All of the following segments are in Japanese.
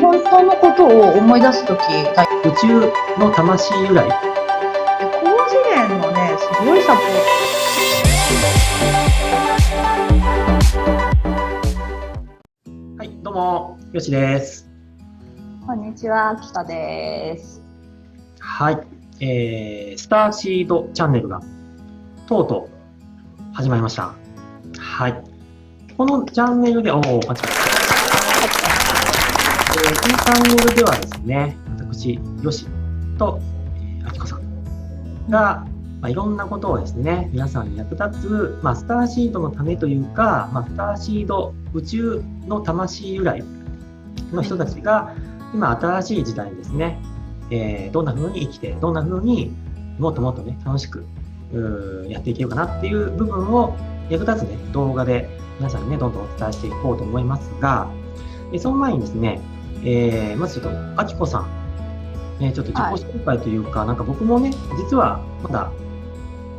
本当のことを思い出すとき、宇宙の魂由来。高次元のね、すごいサポはい、どうも、よしです。こんにちは、北です。はい、スターシードチャンネルがとうとう始まりました。はい。このチャンネルで、パチパチ。このチャンネルではですね、私、よしと、あきこさんが、いろんなことをですね、皆さんに役立つ、スターシードのためというか、スターシード宇宙の魂由来の人たちが、今新しい時代にですね、どんな風に生きて、どんな風にもっともっとね、楽しくやっていけるかなっていう部分を役立つね、動画で皆さんにね、どんどんお伝えしていこうと思いますが、その前にですね、まずちょっと、あきこさん、ちょっと自己紹介というか、なんか僕もね、実はまだ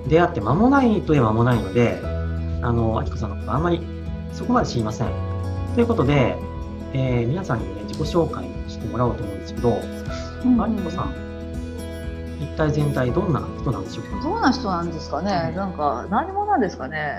出会って間もないといえば間もないので、あきこさんのことあんまりそこまで知りません。ということで、皆さんにね、自己紹介してもらおうと思うんですけど、あきこさん、一体全体どんな人なんでしょうか？どんな人なんですかね。なんか何者なんですかね。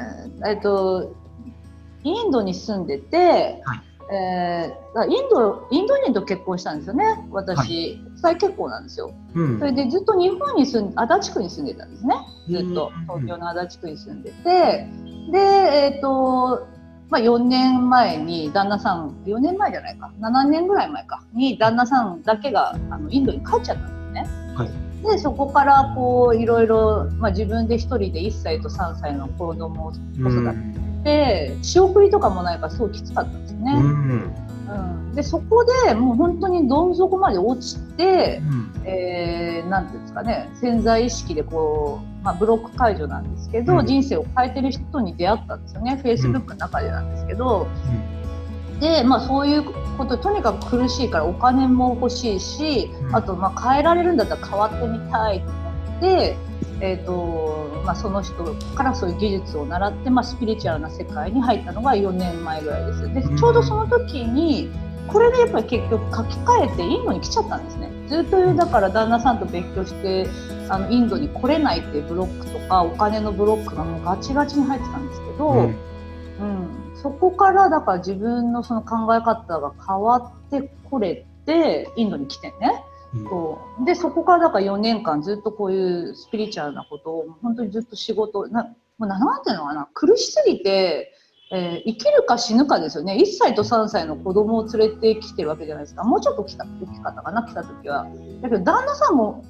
インドに住んでて、はいインド人と結婚したんですよね。私、国際結婚なんですよ。それでずっと日本に足立区に住んでたんですね。ずっと東京の足立区に住んでて、で、4年前に旦那さん、4年前じゃないか、7年ぐらい前かに旦那さんだけがインドに帰っちゃったんですね。はい。でそこからこういろいろ、自分で一人で1歳と3歳の子供を子育てて、仕送りとかもないからすごいきつかったんですね。でそこでもう本当にどん底まで落ちて、なんていうんですかね、潜在意識でこう、ブロック解除なんですけど、人生を変えてる人に出会ったんですよね。Facebook の中でなんですけど、でそういうこととにかく苦しいからお金も欲しいし、あと変えられるんだったら変わってみたいと思って、その人からそういう技術を習って、スピリチュアルな世界に入ったのが4年前ぐらいです。でちょうどその時にこれでやっぱり結局書き換えてインドに来ちゃったんですね。ずっとだから旦那さんと別居してインドに来れないっていうブロックとかお金のブロックがもうガチガチに入ってたんですけど、そこからだから自分のその考え方が変わってこれてインドに来てね、でそこからだから4年間ずっとこういうスピリチュアルなことを本当にずっと仕事なんていうのかな、苦しすぎて、生きるか死ぬかですよね。1歳と3歳の子供を連れてきてるわけじゃないですか。もうちょっと大きかったかな、来た時は。だけど旦那さんも、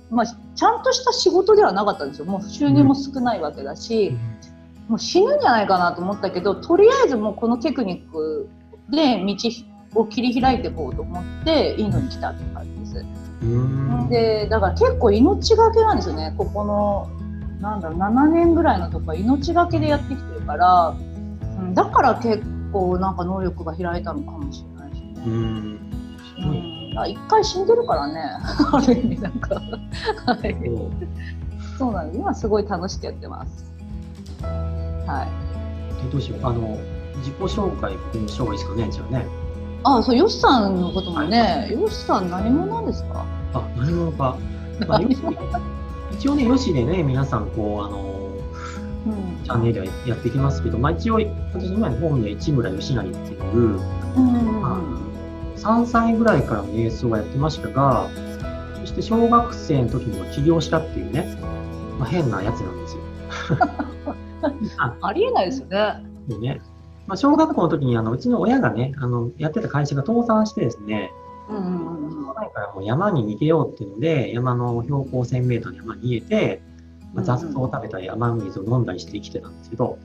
ちゃんとした仕事ではなかったんですよ。もう収入も少ないわけだし、もう死ぬんじゃないかなと思ったけど、とりあえずもうこのテクニックで道を切り開いていこうと思ってインドに来たって感じです。でだから結構命がけなんですよね。ここの7年ぐらいのとこは命がけでやってきてるから、だから結構なんか能力が開いたのかもしれないしね。一回死んでるからねある意味なんかそうなんです。今すごい楽しくやってます。どうしよう。自己紹介の紹介しかね、じゃあね。そう、ヨシさんのこともね、ヨシさん何者なんですか？何者か。一応ね、ヨシでね、皆さんこうチャンネルではやっていきますけど、一応私今の本名市村義成っていう、3歳ぐらいからの瞑想はやってましたが、そして小学生の時には起業したっていうね、変なやつなんですよ。ありえないですよね。でね、小学校の時にうちの親がね、やってた会社が倒産してですね、前からもう山に逃げようっていうので、山の標高1000メートルの山に逃げて、雑草を食べたり雨水を飲んだりして生きてたんですけど、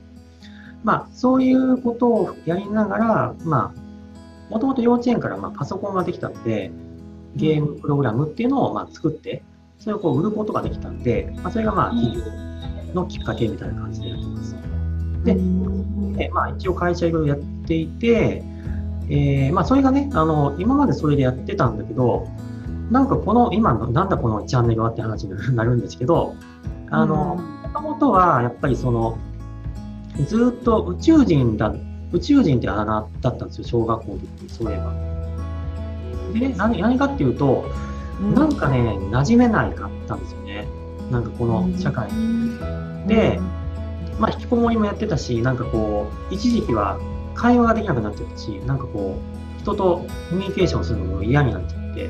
そういうことをやりながら、もともと幼稚園からパソコンができたので、ゲームプログラムっていうのを作って、それを売ることができたんで、それが起業のきっかけみたいな感じでやってます。で、一応会社いろいろやっていて、それがね、今までそれでやってたんだけど、なんか今の、なんだこのチャンネルはって話になるんですけど、もともとはやっぱりずっと宇宙人ってあだ名だったんですよ、小学校の時に、そういえば。でね、何かっていうと、なんかね、馴染めないかったんですよね。なんかこの社会に。で、まあ、引きこもりもやってたし、なんかこう、一時期は会話ができなくなっちゃったし、なんかこう、人とコミュニケーションするのも嫌になっちゃって、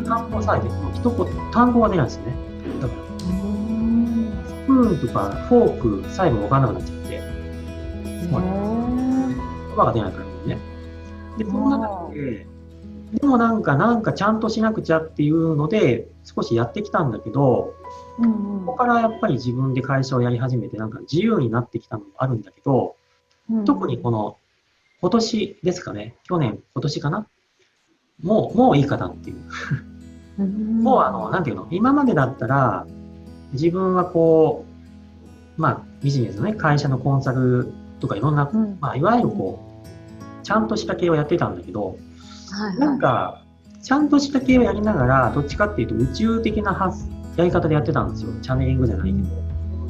単語さえでも単語が出ないんですよね。だから、スプーンとかフォークさえも分からなくなっちゃって、言葉が出ないからね。で、そんな中で、でもなんかちゃんとしなくちゃっていうので、少しやってきたんだけど、ここからやっぱり自分で会社をやり始めて、なんか自由になってきたのもあるんだけど、特にこの今年ですかね、今年かな、もういいかなっていう。もうなんていうの、今までだったら、自分はこう、まあビジネスのね、会社のコンサルとかいろんな、まあいわゆるこう、ちゃんとした系をやってたんだけど、なんか、ちゃんとした系をやりながら、どっちかっていうと宇宙的なやり方でやってたんですよ。チャネリングじゃないけど。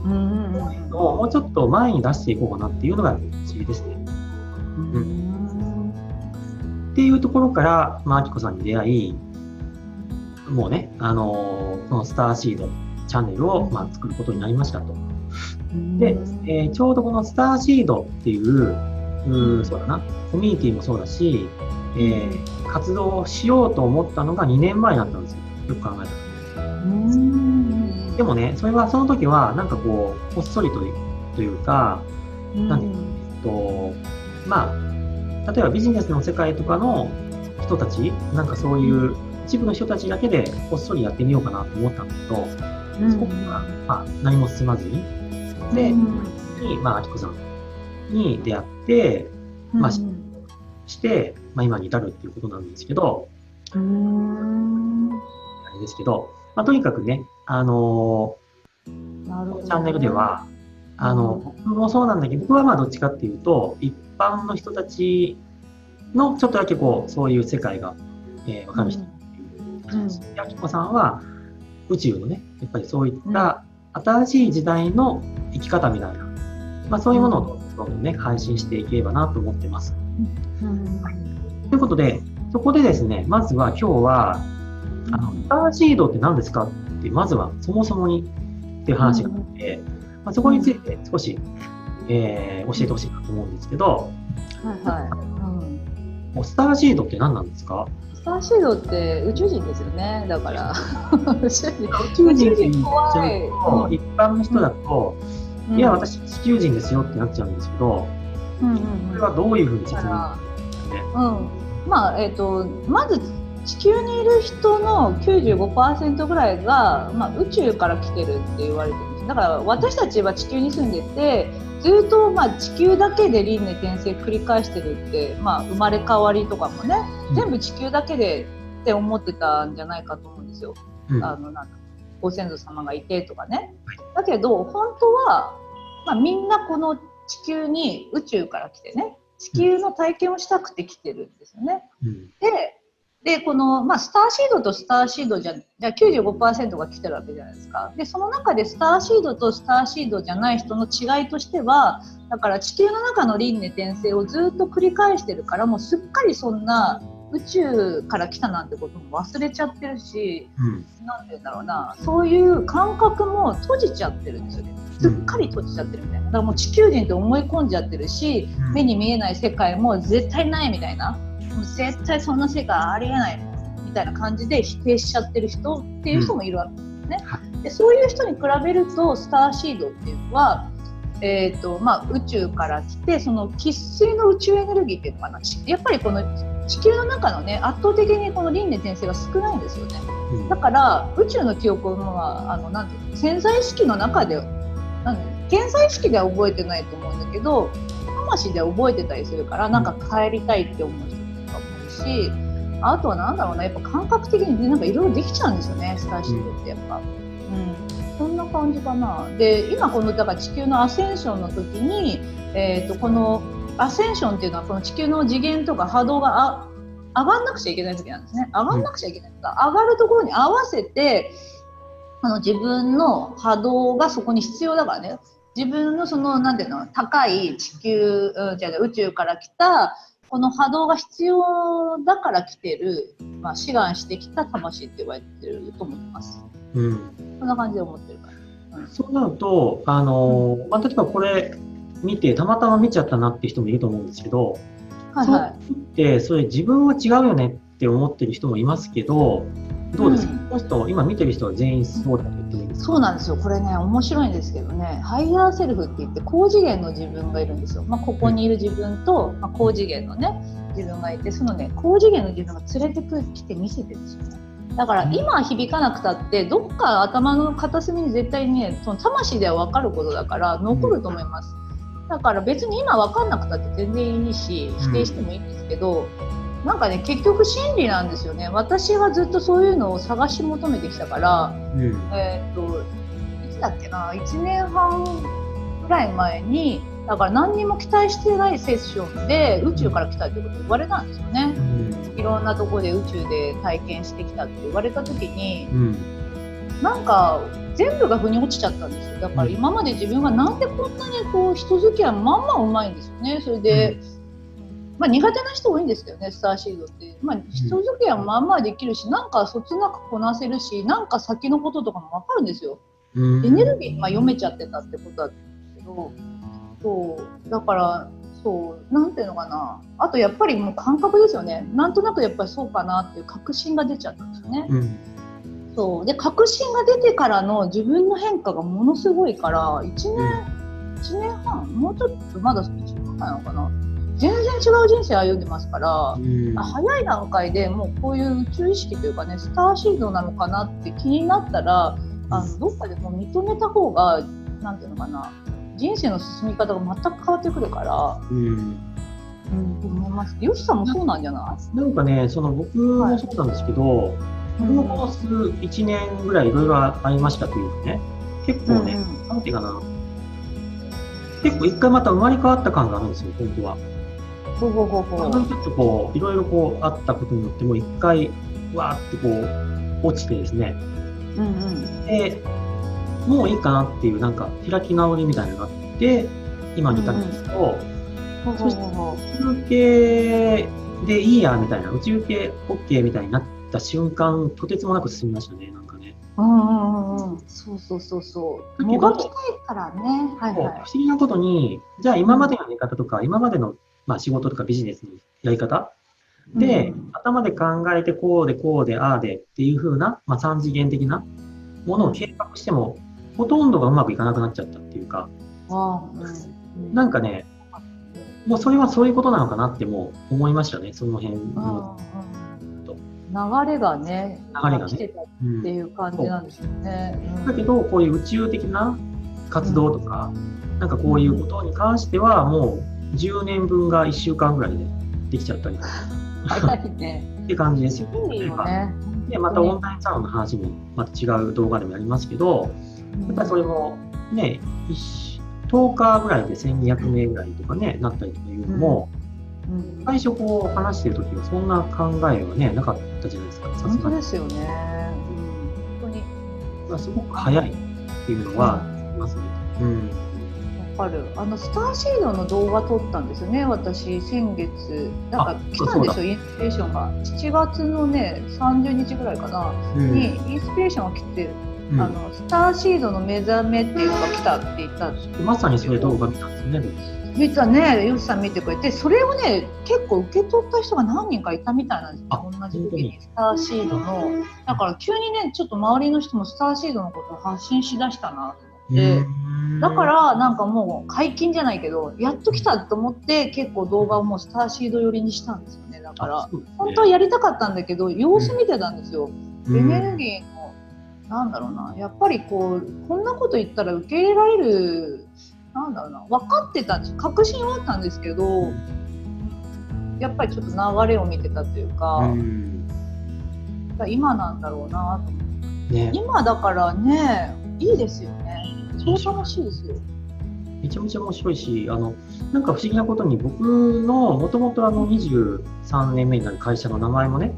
もうちょっと前に出していこうかなっていうのが不思議ですね。っていうところから、まあ、あきこさんに出会い、もうね、このスターシードチャンネルを、まあ、作ることになりましたと。で、ちょうどこのスターシードっていう、そうだな、コミュニティもそうだし、活動をしようと思ったのが2年前だったんですよ。よく考えたら。でもね、その時は、なんかこう、ほっそりというか、まあ、例えばビジネスの世界とかの人たち、なんかそういう一部の人たちだけでほっそりやってみようかなと思ったんだけど、そこから、まあ、何も進まずに、で、まあ、あきこさんに出会って、まあ、して、まあ、今に至るっていうことなんですけど、あれですけど、まあ、とにかくね、チャンネルでは、僕もそうなんだけど、僕はまあどっちかっていうと、一般の人たちのちょっとだけこう、そういう世界が、わかる人っていう話。あきこさんは宇宙のね、やっぱりそういった新しい時代の生き方みたいな、まあそういうものをどんどんね、配信していければなと思ってます。ということで、そこでですね、まずは今日は、スターシードって何ですかって、まずはそもそもにっていう話があって、まあ、そこについて少し、教えてほしいなと思うんですけど、スターシードって何なんですか？スターシードって宇宙人ですよね。だから宇宙人って言っちゃうと、一般の人だと、いや私地球人ですよってなっちゃうんですけど、これはどういうふうに説明するんですかね？まあまず地球にいる人の 95% ぐらいが、まあ、宇宙から来てるって言われてるんです。だから私たちは地球に住んでて、ずっとまあ地球だけで輪廻転生繰り返してるって、まあ、生まれ変わりとかもね、全部地球だけでって思ってたんじゃないかと思うんですよ。なんだご先祖様がいてとかね。だけど本当は、まあ、みんなこの地球に宇宙から来てね、地球の体験をしたくて来てるんですよね。でこの、まあ、スターシードとスターシードじゃ 95% が来てるわけじゃないですか。でその中でスターシードとスターシードじゃない人の違いとしては、だから地球の中の輪廻転生をずっと繰り返してるから、もうすっかりそんな宇宙から来たなんてことも忘れちゃってるし、なんて言うんだろうな、そういう感覚も閉じちゃってるんですよね。すっかり閉じちゃってるみたいな。だからもう地球人って思い込んじゃってるし、目に見えない世界も絶対ないみたいな、絶対そんな世界ありえないみたいな感じで否定しちゃってる人っていう人もいるわけですね。でそういう人に比べるとスターシードっていうのは、まあ、宇宙から来て、その生粋の宇宙エネルギーっていうのかな、やっぱりこの地球の中のね、圧倒的にこの輪廻転生が少ないんですよね。だから宇宙の記憶はなんていうの、潜在意識の中で現在意識では覚えてないと思うんだけど、魂では覚えてたりするから、なんか帰りたいって思う人とかもいるし、あとはなんだろうな、やっぱ感覚的になんかいろいろできちゃうんですよね、スターシードってやっぱ。そんな感じかな。で今このだから地球のアセンションの時に、このアセンションっていうのはこの地球の次元とか波動が上がんなくちゃいけない時なんですね。上がんなくちゃいけないとか、上がるところに合わせて自分の波動がそこに必要だからね。自分のそのなんていうの、高い地球、宇宙から来たこの波動が必要だから来てる、志願してきた魂って言われてると思ってます。そんな感じで思ってるから。そうなると、例えばこれ見て、たまたま見ちゃったなっていう人もいると思うんですけど、それ自分は違うよねって思ってる人もいますけど、どうですか、この人、今見てる人は全員そうだと言ってもいいですか？そうなんですよ。これね、面白いんですけどね、ハイヤーセルフって言って高次元の自分がいるんですよ。ここにいる自分と、高次元のね、自分がいて、そのね、高次元の自分が連れてきて見せてるんですよね。だから今響かなくたって、どっか頭の片隅に絶対にね、その魂では分かることだから残ると思います。だから別に今分かんなくたって全然いいし、否定してもいいんですけど、なんかね、結局真理なんですよね。私はずっとそういうのを探し求めてきたから、いつだっけな、1年半ぐらい前に、だから何にも期待してないセッションで宇宙から来たってこと言われたんですよね。いろんなところで宇宙で体験してきたって言われた時に、なんか全部が腑に落ちちゃったんですよ。だから今まで自分がなんでこんなにこう人付き合いまんまうまいんですよね。それで、苦手な人多いんですけどね、スターシードって。人付き合いもまんまできるし、なんかそつなくこなせるし、なんか先のこととかも分かるんですよ。エネルギー読めちゃってたってことだったんですけど、そうだからなんていうのかな、あとやっぱりもう感覚ですよね。なんとなくやっぱりそうかなっていう確信が出ちゃったんですよね。そうで、確信が出てからの自分の変化がものすごいから、1年半、もうちょっとまだ1年半なのかな、全然違う人生歩んでますから、早い段階でもうこういう宇宙意識というかね、スターシードなのかなって気になったら、どっかでもう認めた方が、なんていうのかな、人生の進み方が全く変わってくるから、と思います。よしさんもそうなんじゃない？なんかね、僕もそうなんですけど、僕もこの1年ぐらいいろいろありましたというかね、結構ね、なんていうかな、結構一回また生まれ変わった感があるんですよ、本当は。ちょっといろいろあったことによってもう一回わーって落ちてですね、でもういいかなっていうなんか開き直りみたいなのがあって今に至るんですけど、そして宇宙系でいいやみたいな、宇宙系 OK みたいになった瞬間、とてつもなく進みましたね、なんかね。そうもがきたいからね。不思議なことに、じゃあ今までのやり方とか、今までの仕事とかビジネスのやり方で、頭で考えてこうでこうでああでっていう風な、3次元的なものを計画しても、ほとんどがうまくいかなくなっちゃったっていうか、なんかね、もうそれはそういうことなのかなってもう思いましたね、その辺の。流れがね、来てたっていう感じなんですよね。だけど、こういう宇宙的な活動とか、なんかこういうことに関しては、もう10年分が1週間ぐらいでできちゃったりとか。早いね。って感じですよ。で、またオンラインサロンの話もまた違う動画でもやりますけど、やっぱりそれもね、10日ぐらいで1200名ぐらいとかね、なったりとかいうのも、最初話してる時はそんな考えはね、なかったじゃないですか。本当ですよね。本当に。すごく早いっていうのはありますね。わかる。スターシードの動画撮ったんですよね、私、先月。なんか来たんですよ、インスピレーションが。7月のね、30日ぐらいかな、にインスピレーションが来て、スターシードの目覚めっていうのが来たって言ったんですよ。まさにそれ動画見たんですよね。実はね、ヨシさん見てくれて、それをね、結構受け取った人が何人かいたみたいなんですよ。同じ時にスターシードの。だから急にね、ちょっと周りの人もスターシードのことを発信しだしたなと思って。だからなんかもう解禁じゃないけど、やっと来たと思って結構動画をもうスターシード寄りにしたんですよね。だから本当はやりたかったんだけど、様子見てたんですよ。エネルギーのなんだろうな、やっぱりこんなこと言ったら受け入れられる、なんだろうな、分かってたんです、確信はあったんですけど、やっぱりちょっと流れを見てたというか、今なんだろうなと思って、今だからね、いいですよね。超楽しいですよ。めちゃめちゃ面白いし、なんか不思議なことに僕のもともと23年目になる会社の名前もね、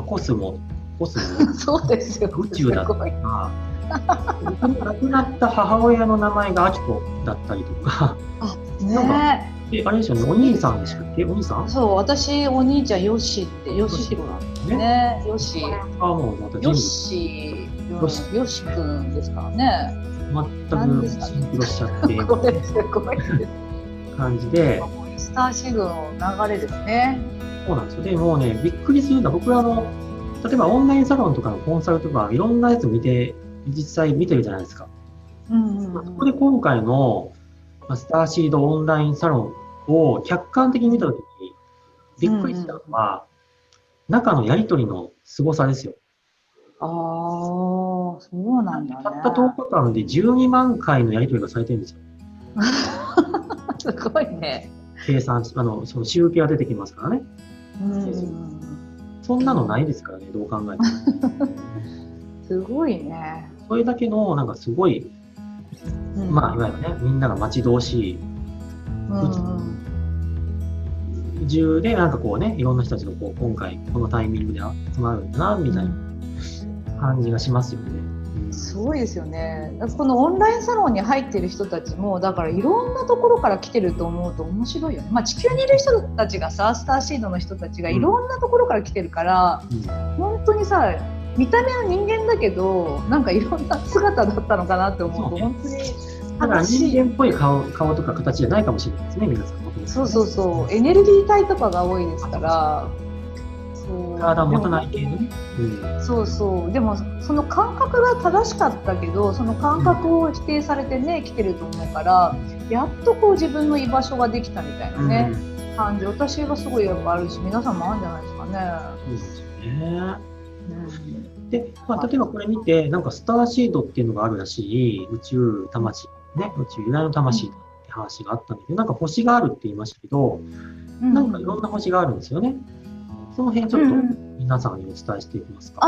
コスモそうですよ、宇宙だったりとか、僕の亡くなった母親の名前がアキコだったりとか、なんかあれですよね、お兄さんでしたっけ？お兄さん？そう、私、お兄ちゃん、ヨシって、ヨシヒロなんですね。ヨシ。もうまたヨシ、ヨシくんですからね。全くシンクロしちゃって、これすごい感じで。スターシードの流れですね。そうなんですよ。でもうね、びっくりするのは、僕は例えばオンラインサロンとかのコンサルとか、いろんなやつ実際見てるじゃないですか。そこで今回のスターシードオンラインサロンを客観的に見たときに、びっくりしたのは、中のやりとりの凄さですよ。ああ、そうなんだね。たった10日間で12万回のやりとりがされてるんですよ。すごいね。計算し、その集計が出てきますからね。そんなのないですからね、どう考えても。すごいね。それだけの、なんかすごい、いわゆるね、みんなが待ち遠しい、宇宙でなんかこうね、いろんな人たちがこう今回このタイミングで集まるんだな、みたいな感じがしますよね。すごいですよね。このオンラインサロンに入っている人たちもだからいろんなところから来てると思うと面白いよね。地球にいる人たちがさ、スターシードの人たちがいろんなところから来てるから、本当にさ、見た目は人間だけどなんかいろんな姿だったのかなって思うと、本当にだから人間っぽい顔とか形じゃないかもしれないですね、皆さん。そうエネルギー体とかが多いですから。体持たない系のね。そうでもその感覚が正しかったけど、その感覚を否定されてね来てると思うから、やっとこう自分の居場所ができたみたいなね、感じ、私はすごいやっぱあるし、皆さんもあるんじゃないですかね。そうですよね。で、例えばこれ見て、なんかスターシードっていうのがあるらしい、宇宙魂ね、宇宙由来の魂って話があったんだけど、なんか星があるって言いましたけど、なんかいろんな星があるんですよね。その辺ちょっと皆さんにお伝えしていきますか。だ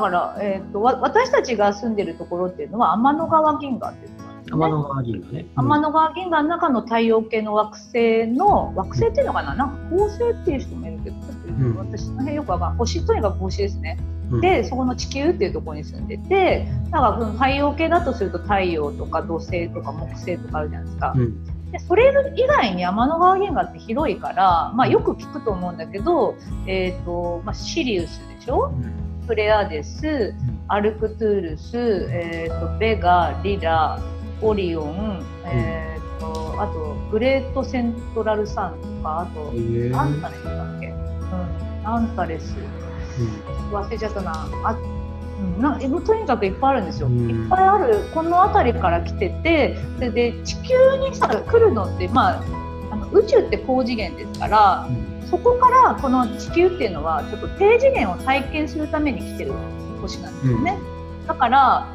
から、私たちが住んでるところっていうのは天の川銀河っていうのがあるんですね。天の川銀河ね。天の川銀河の中の太陽系の惑星っていうのかな、なんか恒星っていう人もいるけど、私その辺よくわかんない。星、とにかく星ですね。で、そこの地球っていうところに住んでて、なんかその太陽系だとすると太陽とか土星とか木星とかあるじゃないですか。でそれ以外に天の川銀河って広いから、よく聞くと思うんだけど、シリウスでしょ、プレアデス、アルクトゥールス、ベガ、リラ、オリオン、あとグレートセントラルサンとか、あとアンタレスだっけ、アンタレス、忘れちゃったな。とにかくいっぱいあるんですよ。いっぱいある、この辺りから来てて、で地球にさ来るのって、宇宙って高次元ですから、そこからこの地球っていうのはちょっと低次元を体験するために来てる星なんですよね。だから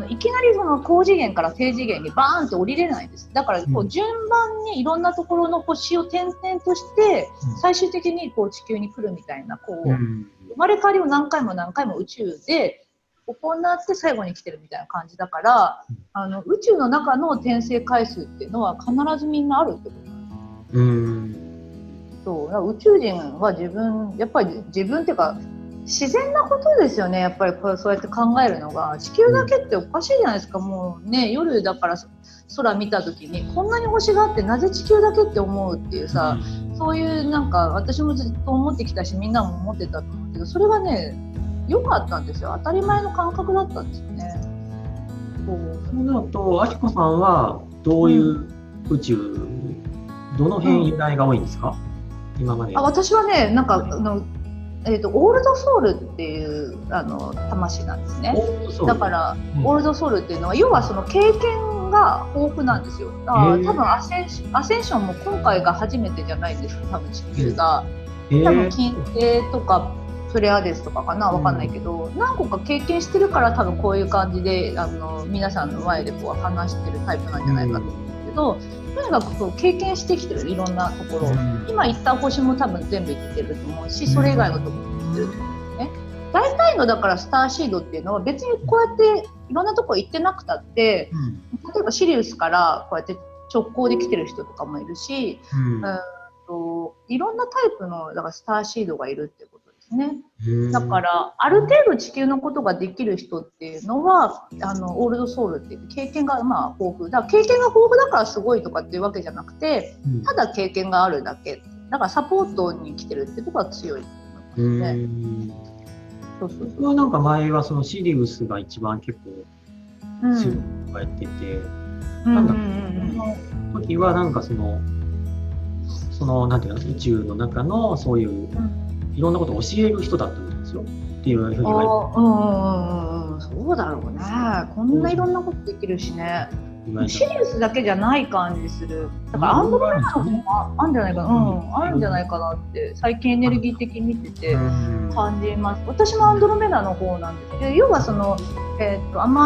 いきなりその高次元から低次元にバーンって降りれないんです。だからこう順番にいろんなところの星を転々として最終的にこう地球に来るみたいな、こう生まれ変わりを何回も何回も宇宙で行って最後に来てるみたいな感じだから、宇宙の中の転生回数っていうのは必ずみんなあるってことなんです。そう宇宙人はやっぱり自分っていうか自然なことですよね。やっぱりそうやって考えるのが、地球だけっておかしいじゃないですか。もうね、夜だから空見た時にこんなに星があってなぜ地球だけって思うっていうさ、そういうなんか私もずっと思ってきたし、みんなも思ってたと思うけど、それがね良かったんですよ。当たり前の感覚だったんですよね。そうなると、あきこさんはどういう宇宙、どの辺由来が多いんですか？今まで。私はね、なんかオールドソウルっていう魂なんですね。だから、オールドソウルっていうのは要はその経験が豊富なんですよ。だから多分アセンションも今回が初めてじゃないんですよ。多分地球が、多分金星とかプレアデスとかかな、わかんないけど、何個か経験してるから多分こういう感じで皆さんの前でこう話してるタイプなんじゃないかと思うんですけど、とにかくそう経験してきてる、いろんなところ、今行った星も多分全部行ってると思うし、それ以外のところも行ってると思うんですね。大体のだからスターシードっていうのは別にこうやっていろんなところ行ってなくたって、例えばシリウスからこうやって直行で来てる人とかもいるし、いろんなタイプのだからスターシードがいるってことですですね。だからある程度地球のことができる人っていうのはオールドソウルっていう経験がまあ豊富だ、経験が豊富だからすごいとかっていうわけじゃなくて、ただ経験があるだけだからサポートに来てるってところが強いと思いますね。僕はなんか前はそのシリウスが一番結構強くやってて、なんだろう、その時はなんかそのなんていうの、宇宙の中のそういういろんなことを教える人だったんですよっていうふうに言われて。そうだろうね。こんないろんなことできるしね。シリウスだけじゃない感じする。だからアンドロメダの方もあるんじゃないかな、あるんじゃないかなって最近エネルギー的に見てて感じます。私もアンドロメダの方なんですけど、要はその天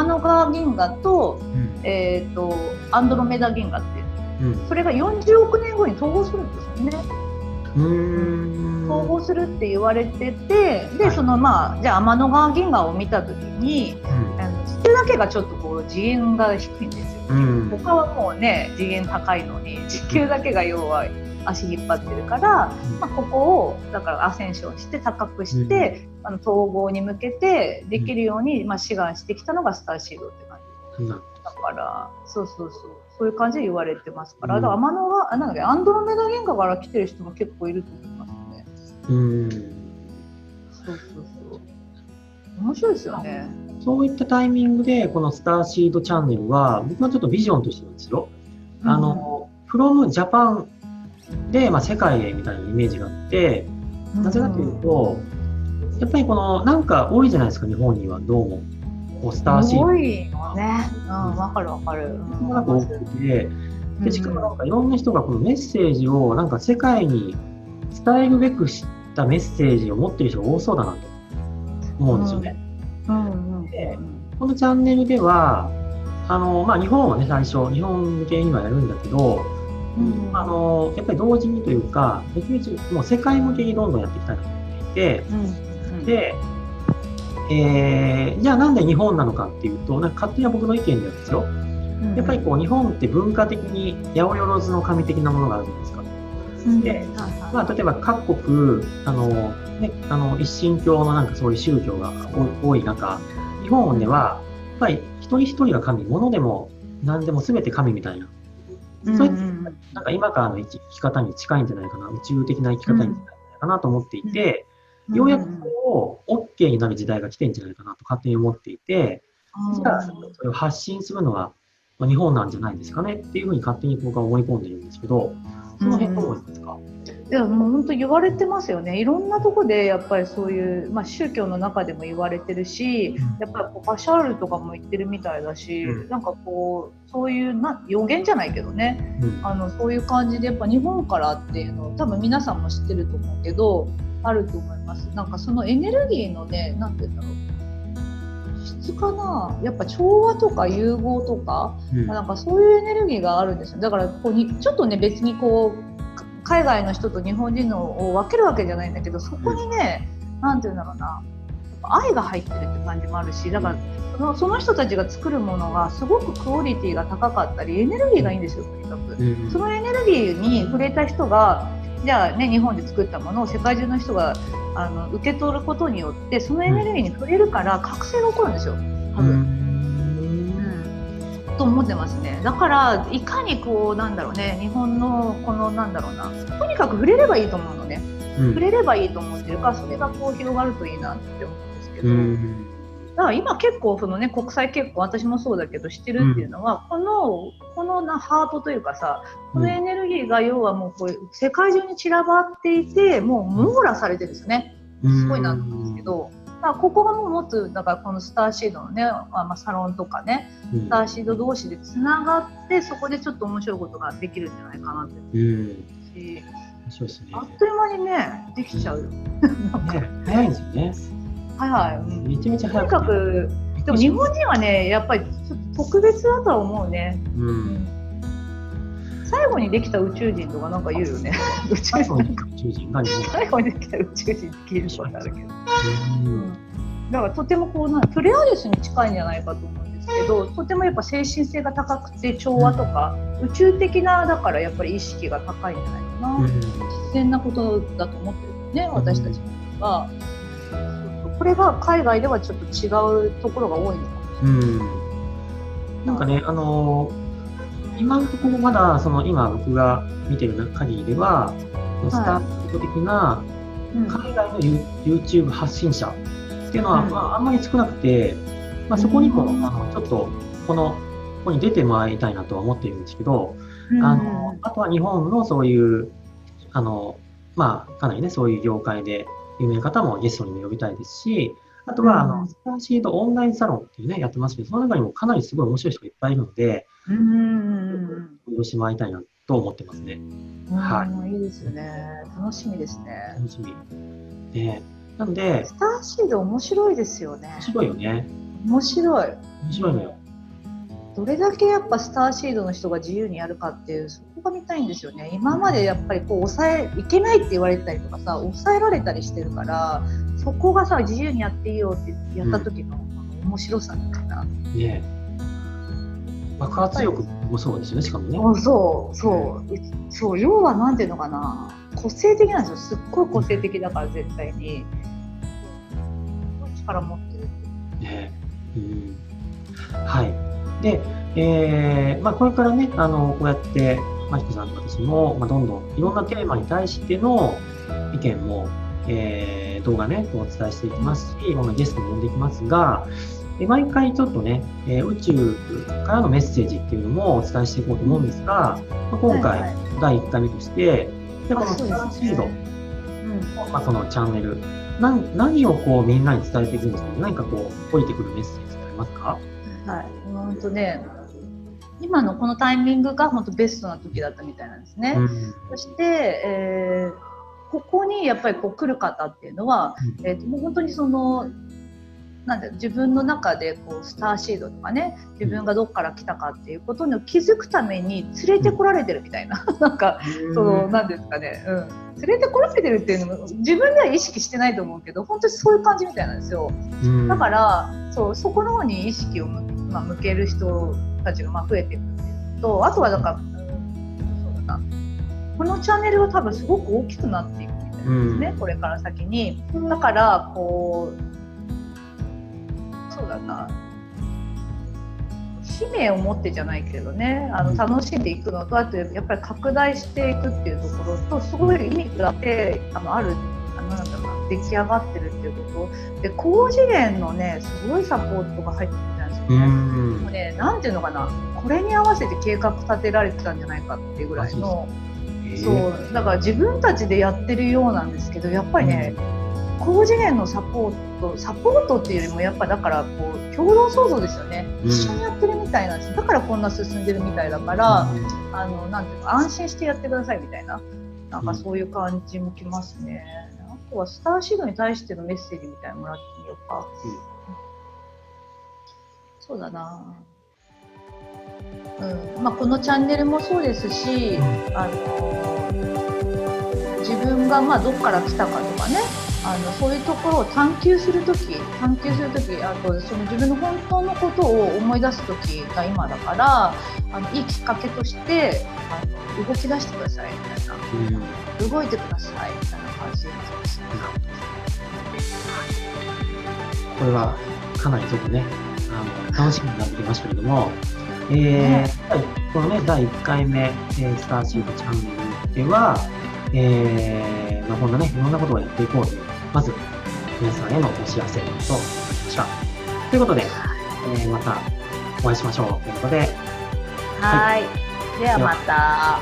の川銀河とアンドロメダ銀河っていう、それが40億年後に統合するんですよね。統合するって言われてて、でそのまあじゃあ天の川銀河を見た時に、地球だけがちょっとこう次元が低いんですよ。他はもうね次元高いのに地球だけが要は足引っ張ってるから、まあ、ここをだからアセンションして高くして、統合に向けてできるように、まあ、志願してきたのがスターシードって感じ、だからそういう感じで言われてますから、だから天の川なんだっけ、アンドロメダ銀河から来てる人も結構いると思いますね。面白いですよね。そういったタイミングでこのスターシードチャンネルは僕はちょっとビジョンとしてなんですよ。from Japan で、まあ、世界へみたいなイメージがあって、なぜかというとやっぱりこのなんか多いじゃないですか、日本にはどうもこうスターシード多いのね。わかるわかる。なんか多くて、でしかもなんかいろんな人がこのメッセージをなんか世界に伝えるべくしたメッセージを持っている人が多そうだなと思うんですよね。でこのチャンネルではまあ、日本はね最初日本向けにはやるんだけど、やっぱり同時にというか別にもう世界向けにどんどんやっていきたいなと思っていて、で、じゃあなんで日本なのかっていうと、なんか勝手な僕の意見なんですよ。やっぱりこう日本って文化的に八百万の神的なものがあるじゃないですか。で、まあ、例えば各国一神教のなんかそういう宗教が多い中、日本ではやっぱり一人一人が神、物でも何でも全て神みたいな、そういうなんか今からの生き方に近いんじゃないかな、宇宙的な生き方に近いんじゃないかなと思っていて、ようやくそれを OK になる時代が来てんじゃないかなと勝手に思っていて、じゃあそれを発信するのは日本なんじゃないですかねっていうふうに勝手に僕は思い込んでるんですけど、その辺どう思いますか？いやもう本当言われてますよね。いろんなとこでやっぱりそういう、まあ、宗教の中でも言われてるし、やっぱりこうバシャールとかも言ってるみたいだし、なんかこうそういう予言じゃないけどね、そういう感じでやっぱ日本からっていうのを多分皆さんも知ってると思うけどあると思います。なんかそのエネルギーのね、なんて言うんだろう、質かな、やっぱ調和とか融合とか、なんかそういうエネルギーがあるんですよ。だからこうちょっとね別にこう海外の人と日本人のを分けるわけじゃないんだけど、そこにね、なんていうんだろうな、愛が入ってるって感じもあるし、だからその人たちが作るものがすごくクオリティが高かったりエネルギーがいいんですよ、とにかく。そのエネルギーに触れた人がじゃあね、日本で作ったものを世界中の人が受け取ることによってそのエネルギーに触れるから覚醒が起こるんですよ、多分。と思ってますね。だからいかにこうなんだろうね、日本のこのなんだろうな、とにかく触れればいいと思うのね、触れればいいと思ってるから、それがこう広がるといいなって思うんですけど、だから今結構そのね、国際結婚私もそうだけどしてるっていうのは、このハートというかさ、このエネルギーが要はもうこう世界中に散らばっていて、もう網羅されてるんですよね。すごいなと思うんですけど、ここがもう持つだからこのスターシードのね、サロンとかね、スターシード同士でつながって、そこでちょっと面白いことができるんじゃないかなって思うし、そうですね、あっという間にねできちゃうよ。早いんですよね。早い、めちゃめちゃ早くて、とにかくでも日本人はねやっぱりちょっと特別だとは思うね。最後にできた宇宙人とかなんか言うよね。最後にできた宇宙人何？最後にできた宇宙人って聞いたことあるけど、だからとてもこうプレアデスに近いんじゃないかと思うんですけど、とてもやっぱ精神性が高くて調和とか、宇宙的なだからやっぱり意識が高いんじゃないかな。自然なことだと思ってるね、私たちは。これが海外ではちょっと違うところが多いのかもしれない。なんかね、今のところまだ、今僕が見てる限りでは、スタート的な海外のYouTube 発信者っていうのは、あんまり少なくて、そこにも、ちょっと、ここに出てもらいたいなとは思っているんですけど、あとは日本のそういう、かなりね、そういう業界で有名な方もゲストにも呼びたいですし、あとは、スターシードオンラインサロンっていうね、やってますけど、その中にもかなりすごい面白い人がいっぱいいるので、ごしてもらいたいなと思ってますね。はい。いいですね。楽しみですね。楽しみ。なので、スターシード面白いですよね。面白いよね。面白い。面白いのよ。どれだけやっぱスターシードの人が自由にやるかっていう、そこが見たいんですよね。今までやっぱりいけないって言われたりとかさ、抑えられたりしてるから、そこがさ、自由にやっていいよってやった時の面白さみたいな。ね、爆発力もそうですよね、しかもね。そう、要はなんていうのかな、個性的なんですよ。すっごい個性的だから、絶対に。力持ってる。はい。で、これからね、こうやって、まひこさんと私も、どんどんいろんなテーマに対しての意見も、動画ね、お伝えしていきますし、いろんなゲストも呼んでいきますが、毎回ちょっとね、宇宙からのメッセージっていうのもお伝えしていこうと思うんですが、今回、第1回目として、このスターシードの、そのチャンネル、何をこうみんなに伝えていくんですか？何かこう、降りてくるメッセージってありますか？はい、本当ね、今のこのタイミングが本当ベストな時だったみたいなんですね。そして、ここにやっぱりこう来る方っていうのは、もう本当に自分の中でこうスターシードとかね、自分がどこから来たかっていうことに気づくために連れてこられてるみたいな、なんかなんですかね、連れてこられてるっていうのも自分では意識してないと思うけど、本当にそういう感じみたいなんですよ。だからそこの方に意識を向ける人たちが増えていくっていうのと、あとはだからこのチャンネルは多分すごく大きくなっていくみたいなんですね、これから先に。だからこう使命を持ってじゃないけどね、楽しんでいくのと、あとやっぱり拡大していくっていうところと、すごい意味があって出来上がってるっていうことで、高次元のね、すごいサポートが入ってきたんですよね。もうね、なんていうのかな、これに合わせて計画立てられてたんじゃないかっていうぐらいの、だから自分たちでやってるようなんですけど、やっぱりね、高次元のサポートっていうよりも、やっぱだからこう共同創造ですよね。一緒にやってるみたいなんです。だからこんな進んでるみたいだから、なんていうか、安心してやってくださいみたいな、なんかそういう感じもきますね。あとはスターシードに対してのメッセージみたいなのもらってみようか。そうだな。このチャンネルもそうですし、自分がどこから来たかとかね、そういうところを探求するとき、あとその自分の本当のことを思い出すときが今だから、いいきっかけとして動き出してくださいみたいな、動いてくださいみたいな感じですね。これはかなりちょっとね、楽しみになってきましたけれども、このね、第1回目、スターシードチャンネルでは、こんなね、いろんなことをやっていこうという、まず皆さんへのお知らせとなりました。ということで、またお会いしましょうということで、はい。ではまた。